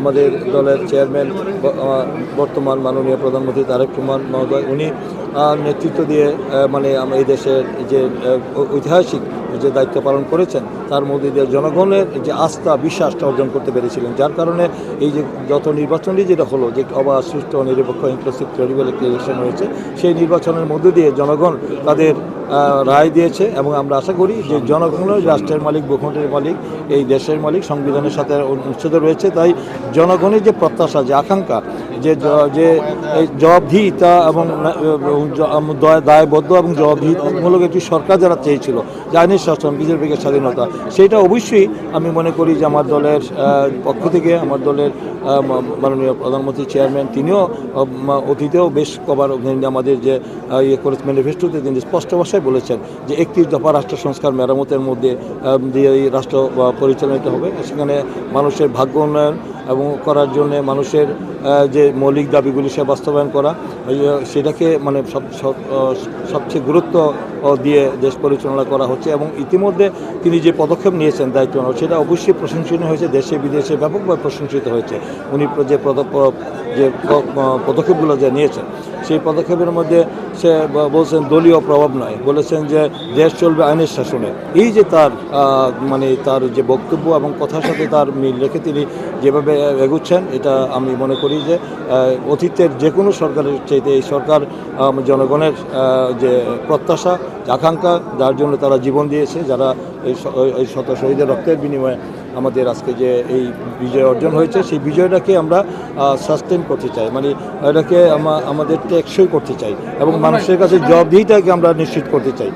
আমাদের দলের চেয়ারম্যান বর্তমান মাননীয় প্রধানমন্ত্রী তারেক রহমান মহোদয়, উনি নেতৃত্ব দিয়ে মানে এই দেশের যে ঐতিহাসিক যে দায়িত্ব পালন করেছেন, তার মধ্যে দিয়ে জনগণের যে আস্থা বিশ্বাসটা অর্জন করতে পেরেছিলেন, যার কারণে এই যে যত নির্বাচনই যেটা হলো, যে অবাধ সুষ্ঠু নিরপেক্ষ ইনক্লুসিভ ক্রেডিবল একটি ইলেকশন হয়েছে, সেই নির্বাচনের মধ্যে দিয়ে জনগণ তাদের রায় দিয়েছে। এবং আমরা আশা করি যে জনগণের রাষ্ট্রের মালিক, ভূখণ্ডের মালিক, এই দেশের মালিক, সংবিধানের সাথে অনুচ্ছেদ রয়েছে। তাই জনগণের যে প্রত্যাশা, যে আকাঙ্ক্ষা, যে এই জবাবদিহিতা এবং দায়বদ্ধ এবং জবাবদিহিতামূলক একটি সরকার যারা চেয়েছিল, যে আইনের শাসন, বিচার বিভাগের স্বাধীনতা, সেইটা অবশ্যই আমি মনে করি যে আমার দলের পক্ষ থেকে, আমার দলের মাননীয় প্রধানমন্ত্রী চেয়ারম্যান তিনিও অতীতেও বেশ কবার আমাদের যে করে ম্যানিফেস্টোতে তিনি স্পষ্ট ভাষায় বলেছেন যে 31 দফা রাষ্ট্র সংস্কার মেরামতের মধ্যে দিয়ে এই রাষ্ট্র পরিচালিত হবে। সেখানে মানুষের ভাগ্য উন্নয়ন এবং করার জন্য মানুষের যে মৌলিক দাবিগুলি সে বাস্তবায়ন করা, সেটাকে মানে সবচেয়ে গুরুত্ব দিয়ে দেশ পরিচালনা করা হচ্ছে। এবং ইতিমধ্যে তিনি যে পদক্ষেপ নিয়েছেন দায়িত্ব নেওয়া, সেটা অবশ্যই প্রশংসনীয় হয়েছে, দেশে বিদেশে ব্যাপকভাবে প্রশংসিত হয়েছে। উনি যে পদক্ষেপগুলো যে নিয়েছেন, সেই পদক্ষেপের মধ্যে সে বলছেন দলীয় প্রভাব নয়, বলেছেন যে দেশ চলবে আইনের শাসনে। এই যে তার মানে তার যে বক্তব্য এবং কথার সাথে তার মিল রেখে তিনি যেভাবে এগুচ্ছেন, এটা আমি মনে করি যে অতীতের যে কোনো সরকারের চাইতে এই সরকার জনগণের যে প্রত্যাশা, আকাঙ্ক্ষা, যার জন্য তারা জীবন দিয়েছে, যারা এই শত শহীদের রক্তের বিনিময়ে আমাদের আজকে যে এই বিজয় অর্জন হয়েছে, সেই বিজয়টাকে আমরা সাস্টেন করতে চাই, মানে এটাকে আমাদের টেকসই করতে চাই এবং মানুষের কাছে জবাবদিহিতাকে আমরা নিশ্চিত করতে চাই।